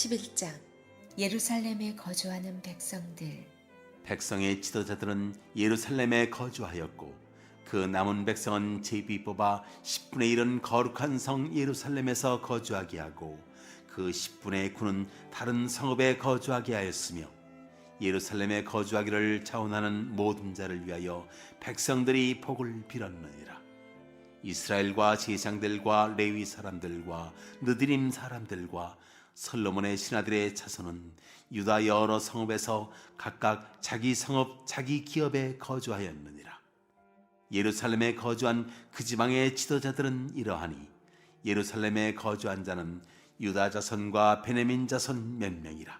11장 예루살렘에 거주하는 백성들. 백성의 지도자들은 예루살렘에 거주하였고 그 남은 백성은 제비 뽑아 10분의 1은 거룩한 성 예루살렘에서 거주하게 하고 그 10분의 9는 다른 성읍에 거주하게 하였으며 예루살렘에 거주하기를 자원하는 모든 자를 위하여 백성들이 복을 빌었느니라. 이스라엘과 제사장들과 레위 사람들과 느디림 사람들과 솔로몬의 신하들의 자손은 유다 여러 성읍에서 각각 자기 성읍 자기 기업에 거주하였느니라. 예루살렘에 거주한 그 지방의 지도자들은 이러하니 예루살렘에 거주한 자는 유다 자손과 베냐민 자손 몇 명이라.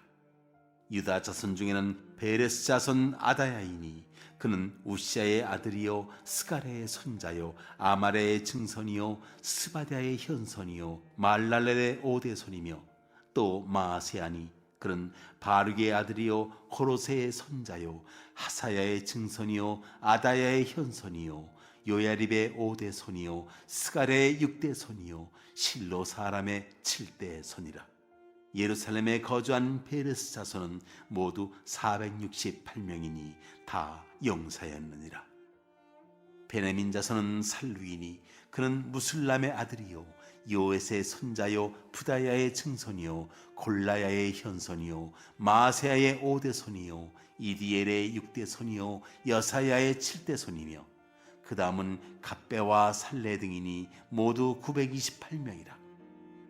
유다 자손 중에는 베레스 자손 아다야이니 그는 우시아의 아들이요 스가랴의 손자요 아말의 증손이요 스바랴의 현손이요 말랄렐의 오대손이며 또 마아세아니 그는 바룩의 아들이요 호로세의 손자요 하사야의 증손이요 아다야의 현손이요 요야립의 오대손이요 스가랴의 육대손이요 실로 사람의 칠대손이라. 예루살렘에 거주한 베레스 자손은 모두 468명이니 다 용사였느니라. 베냐민 자손은 살루이니 그는 무술람의 아들이요 요에스의 손자요 부다야의 증손이요 골라야의 현손이요 마세야의 오대손이요 이디엘의 육대손이요 여사야의 칠대손이며 그 다음은 갑배와 살레 등이니 모두 928명이라.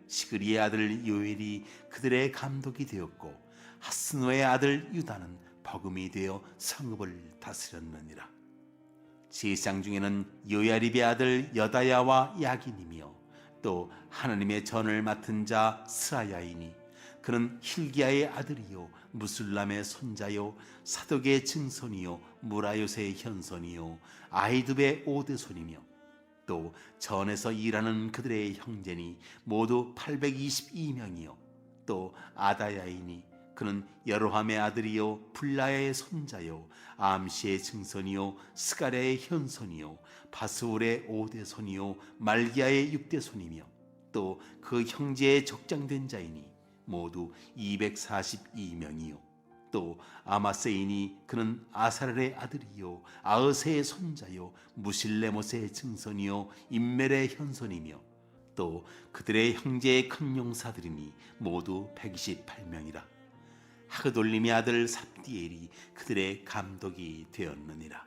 시그리의 아들 요엘이 그들의 감독이 되었고 하스노의 아들 유다는 버금이 되어 성읍을 다스렸느니라. 제사장 중에는 요야립의 아들 여다야와 야긴이며 또 하나님의 전을 맡은 자 스라야이니 그는 힐기야의 아들이요 무술람의 손자요 사독의 증손이요 무라요세의 현손이요 아히두베의 오대손이며 또 전에서 일하는 그들의 형제니 모두 822명이요 또 아다야이니 그는 여로함의 아들이요 불라야의 손자요 암시의 증손이요 스가랴의 현손이요 바스울의 오대손이요 말기야의 육대손이며 또 그 형제의 적장된 자이니 모두 242명이요 또 아마세이니 그는 아사렐의 아들이요 아으세의 손자요 무실레못의 증손이요 임멜의 현손이며 또 그들의 형제의 큰 용사들이니 모두 128명이라. 하그돌림의 아들 삽디엘이 그들의 감독이 되었느니라.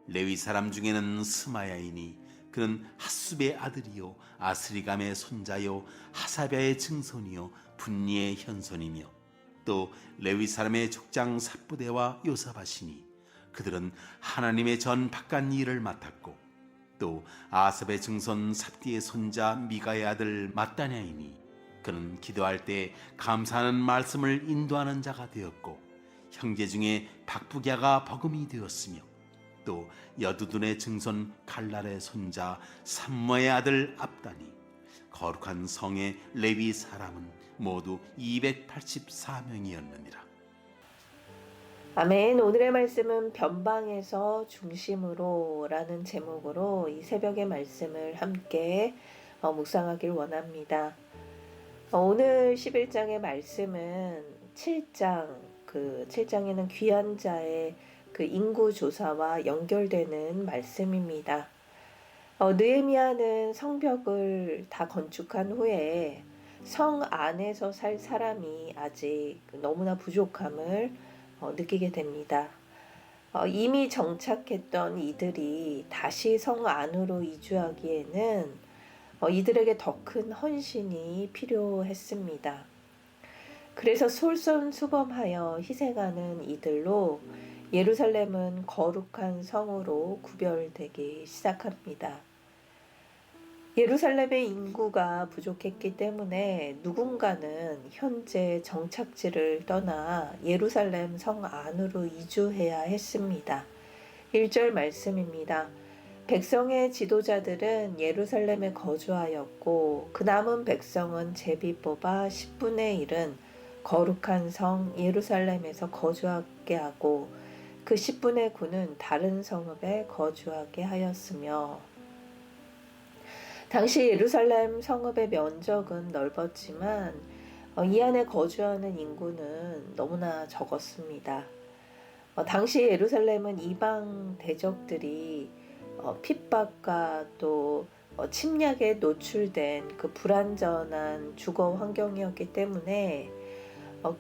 레위 사람 중에는 스마야이니 그는 핫숲의 아들이요 아스리감의 손자요 하사랴의 증손이요 분니의 현손이며 또 레위 사람의 족장 삽부대와 요사바시니 그들은 하나님의 전 바깥 일을 맡았고 또 아삽의 증손 삽디의 손자 미가의 아들 mat다냐이니 그는 기도할 때 감사하는 말씀을 인도하는 자가 되었고 형제 중에 박부갸가 버금이 되었으며 또 여두둔의 증손 갈랄의 손자 삼모의 아들 압다니 거룩한 성의 레위 사람은 모두 284명이었느니라. 아멘. 오늘의 말씀은 변방에서 중심으로 라는 제목으로 이 새벽의 말씀을 함께 묵상하길 원합니다. 오늘 11장의 말씀은 7장, 7장에는 귀한 자의 그 인구 조사와 연결되는 말씀입니다. 느헤미야는 성벽을 다 건축한 후에 성 안에서 살 사람이 아직 너무나 부족함을 느끼게 됩니다. 이미 정착했던 이들이 다시 성 안으로 이주하기에는 이들에게 더 큰 헌신이 필요했습니다. 그래서 솔선수범하여 희생하는 이들로 예루살렘은 거룩한 성으로 구별되기 시작합니다. 예루살렘의 인구가 부족했기 때문에 누군가는 현재 정착지를 떠나 예루살렘 성 안으로 이주해야 했습니다. 1절 말씀입니다. 백성의 지도자들은 예루살렘에 거주하였고 그 남은 백성은 제비 뽑아 10분의 1은 거룩한 성 예루살렘에서 거주하게 하고 그 10분의 9는 다른 성읍에 거주하게 하였으며, 당시 예루살렘 성읍의 면적은 넓었지만 이 안에 거주하는 인구는 너무나 적었습니다. 당시 예루살렘은 이방 대적들이 핍박과 또 침략에 노출된 그 불안전한 주거 환경이었기 때문에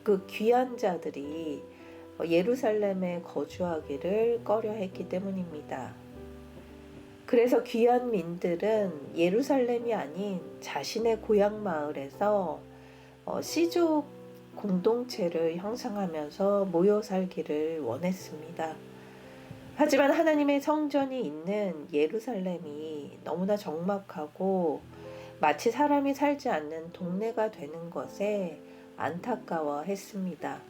그 귀한 자들이 예루살렘에 거주하기를 꺼려했기 때문입니다. 그래서 귀한 민들은 예루살렘이 아닌 자신의 고향 마을에서 시족 공동체를 형성하면서 모여 살기를 원했습니다. 하지만 하나님의 성전이 있는 예루살렘이 너무나 적막하고 마치 사람이 살지 않는 동네가 되는 것에 안타까워했습니다.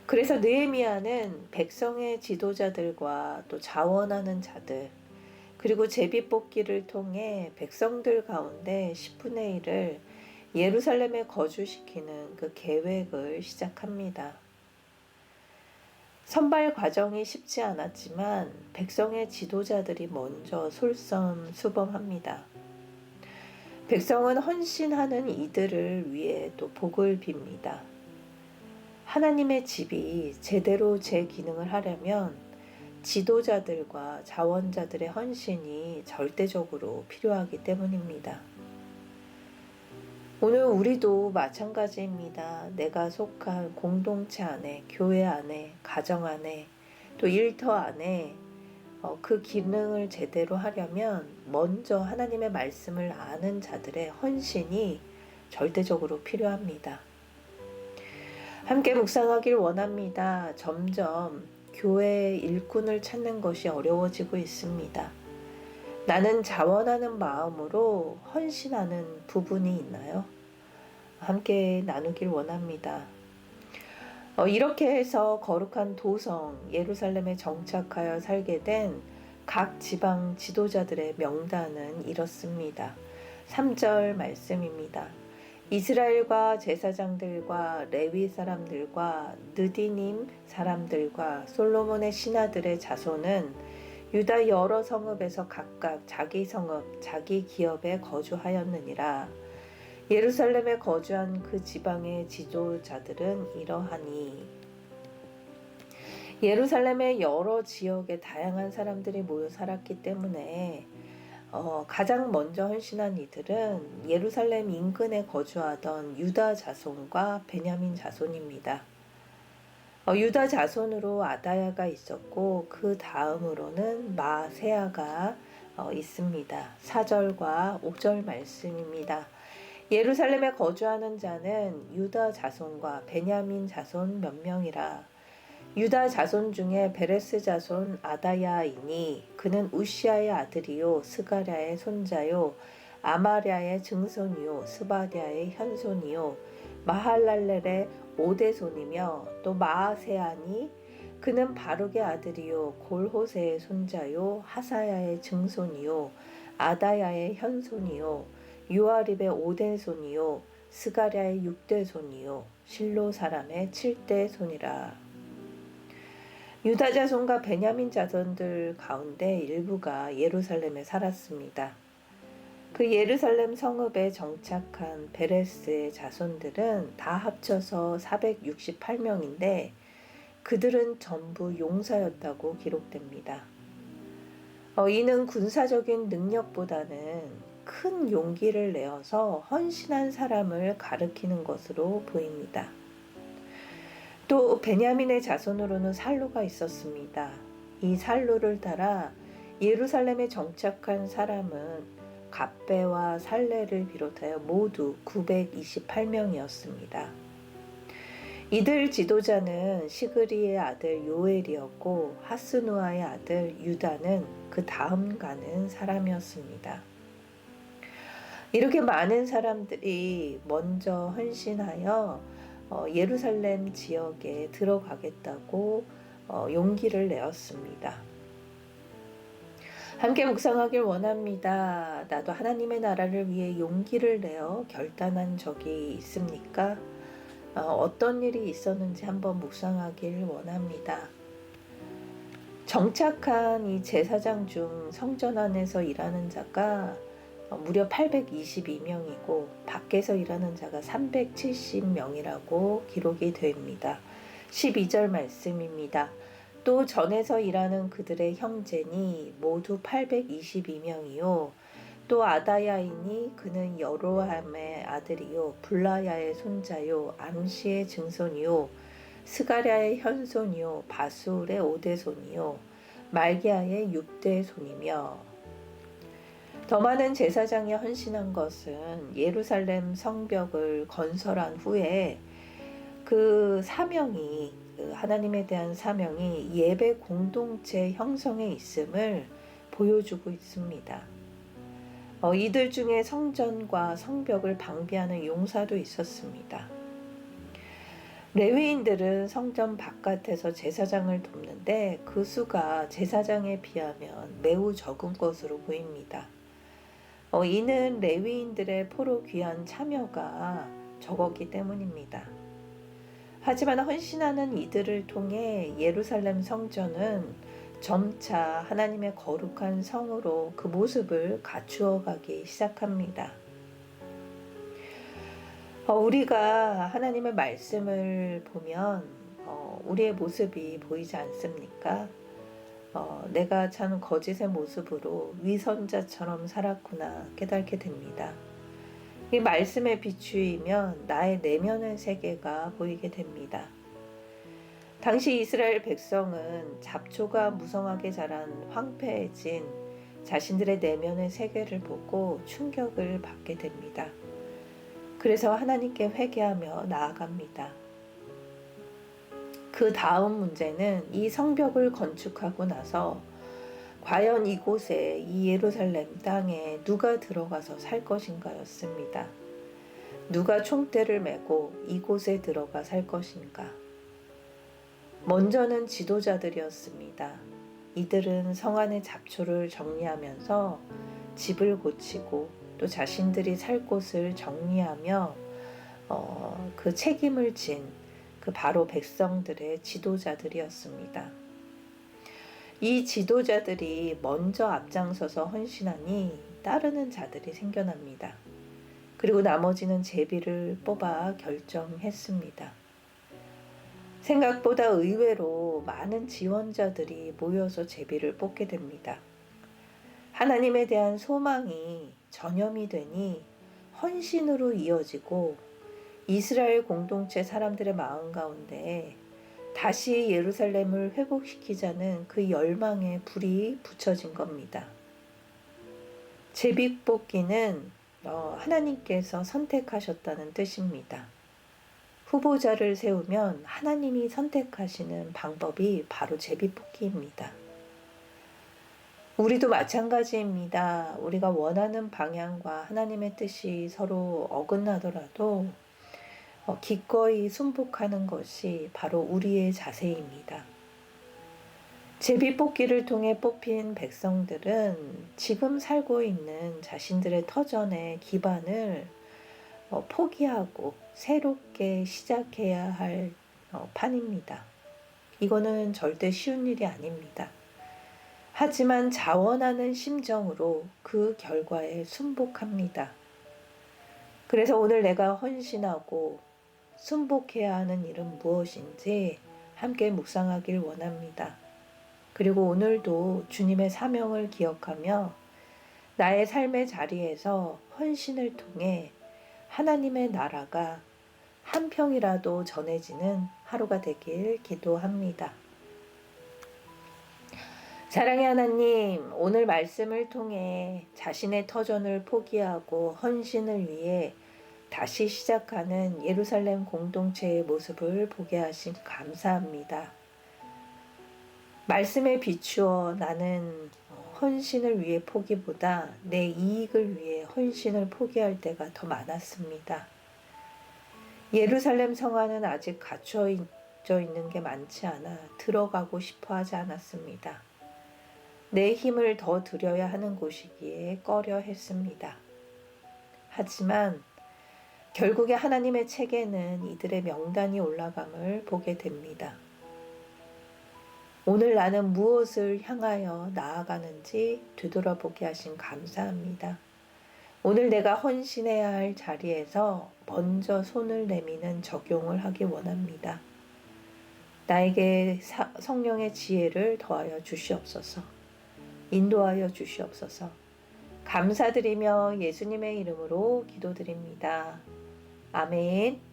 그래서 느헤미야는 백성의 지도자들과 또 자원하는 자들, 그리고 제비뽑기를 통해 백성들 가운데 10분의 1을 예루살렘에 거주시키는 그 계획을 시작합니다. 선발 과정이 쉽지 않았지만 백성의 지도자들이 먼저 솔선수범합니다. 백성은 헌신하는 이들을 위해 또 복을 빕니다. 하나님의 집이 제대로 제 기능을 하려면 지도자들과 자원자들의 헌신이 절대적으로 필요하기 때문입니다. 오늘 우리도 마찬가지입니다. 내가 속한 공동체 안에, 교회 안에, 가정 안에, 또 일터 안에 그 기능을 제대로 하려면 먼저 하나님의 말씀을 아는 자들의 헌신이 절대적으로 필요합니다. 함께 묵상하길 원합니다. 점점 교회의 일꾼을 찾는 것이 어려워지고 있습니다. 나는 자원하는 마음으로 헌신하는 부분이 있나요? 함께 나누길 원합니다. 이렇게 해서 거룩한 도성 예루살렘에 정착하여 살게 된 각 지방 지도자들의 명단은 이렇습니다. 3절 말씀입니다. 이스라엘과 제사장들과 레위 사람들과 느디님 사람들과 솔로몬의 신하들의 자손은 유다 여러 성읍에서 각각 자기 성읍, 자기 기업에 거주하였느니라. 예루살렘에 거주한 그 지방의 지도자들은 이러하니. 예루살렘의 여러 지역에 다양한 사람들이 모여 살았기 때문에 가장 먼저 헌신한 이들은 예루살렘 인근에 거주하던 유다 자손과 베냐민 자손입니다. 유다 자손으로 아다야가 있었고 그 다음으로는 마세야가 있습니다. 4절과 5절 말씀입니다. 예루살렘에 거주하는 자는 유다 자손과 베냐민 자손 몇 명이라. 유다 자손 중에 베레스 자손 아다야이니 그는 우시아의 아들이요 스가랴의 손자요 아마랴의 증손이요 스바랴의 현손이요 마할랄렐의 오대손이며 또 마아세아니 그는 바룩의 아들이요 골호세의 손자요 하사야의 증손이요 아다야의 현손이요 요아립의 오대손이요 스가랴의 육대손이요 실로 사람의 칠대손이라. 유다 자손과 베냐민 자손들 가운데 일부가 예루살렘에 살았습니다. 그 예루살렘 성읍에 정착한 베레스의 자손들은 다 합쳐서 468명인데 그들은 전부 용사였다고 기록됩니다. 이는 군사적인 능력보다는 큰 용기를 내어서 헌신한 사람을 가리키는 것으로 보입니다. 또 베냐민의 자손으로는 살루가 있었습니다. 이 살루를 따라 예루살렘에 정착한 사람은 갑배와 살레를 비롯하여 모두 928명이었습니다. 이들 지도자는 시그리의 아들 요엘이었고 하스누아의 아들 유다는 그 다음 가는 사람이었습니다. 이렇게 많은 사람들이 먼저 헌신하여 예루살렘 지역에 들어가겠다고 용기를 내었습니다. 함께 묵상하길 원합니다. 나도 하나님의 나라를 위해 용기를 내어 결단한 적이 있습니까? 어떤 일이 있었는지 한번 묵상하길 원합니다. 정착한 이 제사장 중 성전 안에서 일하는 자가 무려 822명이고 밖에서 일하는 자가 370명이라고 기록이 됩니다. 12절 말씀입니다. 또 전에서 일하는 그들의 형제니 모두 822명이요. 또 아다야이니 그는 여로함의 아들이요 블라야의 손자요 암시의 증손이요 스가랴의 현손이요 바술의 오대손이요 말기야의 육대손이며 더 많은 제사장이 헌신한 것은 예루살렘 성벽을 건설한 후에 그 사명이 하나님에 대한 사명이 예배 공동체 형성에 있음을 보여주고 있습니다. 이들 중에 성전과 성벽을 방비하는 용사도 있었습니다. 레위인들은 성전 바깥에서 제사장을 돕는데 그 수가 제사장에 비하면 매우 적은 것으로 보입니다. 이는 레위인들의 포로 귀한 참여가 적었기 때문입니다. 하지만 헌신하는 이들을 통해 예루살렘 성전은 점차 하나님의 거룩한 성으로 그 모습을 갖추어 가기 시작합니다. 우리가 하나님의 말씀을 보면 우리의 모습이 보이지 않습니까? 내가 참 거짓의 모습으로 위선자처럼 살았구나 깨닫게 됩니다. 이 말씀에 비추이면 나의 내면의 세계가 보이게 됩니다. 당시 이스라엘 백성은 잡초가 무성하게 자란 황폐해진 자신들의 내면의 세계를 보고 충격을 받게 됩니다. 그래서 하나님께 회개하며 나아갑니다. 그 다음 문제는 이 성벽을 건축하고 나서 과연 이곳에 이 예루살렘 땅에 누가 들어가서 살 것인가였습니다. 누가 총대를 메고 이곳에 들어가 살 것인가? 먼저는 지도자들이었습니다. 이들은 성 안의 잡초를 정리하면서 집을 고치고 또 자신들이 살 곳을 정리하며 그 책임을 진 그 바로 백성들의 지도자들이었습니다. 이 지도자들이 먼저 앞장서서 헌신하니 따르는 자들이 생겨납니다. 그리고 나머지는 제비를 뽑아 결정했습니다. 생각보다 의외로 많은 지원자들이 모여서 제비를 뽑게 됩니다. 하나님에 대한 소망이 전염이 되니 헌신으로 이어지고 이스라엘 공동체 사람들의 마음 가운데 다시 예루살렘을 회복시키자는 그 열망에 불이 붙여진 겁니다. 제비 뽑기는 하나님께서 선택하셨다는 뜻입니다. 후보자를 세우면 하나님이 선택하시는 방법이 바로 제비 뽑기입니다. 우리도 마찬가지입니다. 우리가 원하는 방향과 하나님의 뜻이 서로 어긋나더라도 기꺼이 순복하는 것이 바로 우리의 자세입니다. 제비 뽑기를 통해 뽑힌 백성들은 지금 살고 있는 자신들의 터전의 기반을 포기하고 새롭게 시작해야 할 판입니다. 이거는 절대 쉬운 일이 아닙니다. 하지만 자원하는 심정으로 그 결과에 순복합니다. 그래서 오늘 내가 헌신하고 순복해야 하는 일은 무엇인지 함께 묵상하길 원합니다. 그리고 오늘도 주님의 사명을 기억하며 나의 삶의 자리에서 헌신을 통해 하나님의 나라가 한 평이라도 전해지는 하루가 되길 기도합니다. 사랑의 하나님, 오늘 말씀을 통해 자신의 터전을 포기하고 헌신을 위해 다시 시작하는 예루살렘 공동체의 모습을 보게 하심 감사합니다. 말씀에 비추어 나는 헌신을 위해 포기보다 내 이익을 위해 헌신을 포기할 때가 더 많았습니다. 예루살렘 성안은 아직 갖춰져 있는 게 많지 않아 들어가고 싶어 하지 않았습니다. 내 힘을 더 들여야 하는 곳이기에 꺼려 했습니다. 하지만 결국에 하나님의 책에는 이들의 명단이 올라감을 보게 됩니다. 오늘 나는 무엇을 향하여 나아가는지 되돌아보게 하신 감사합니다. 오늘 내가 헌신해야 할 자리에서 먼저 손을 내미는 적용을 하기 원합니다. 나에게 성령의 지혜를 더하여 주시옵소서. 인도하여 주시옵소서. 감사드리며 예수님의 이름으로 기도드립니다. 아멘.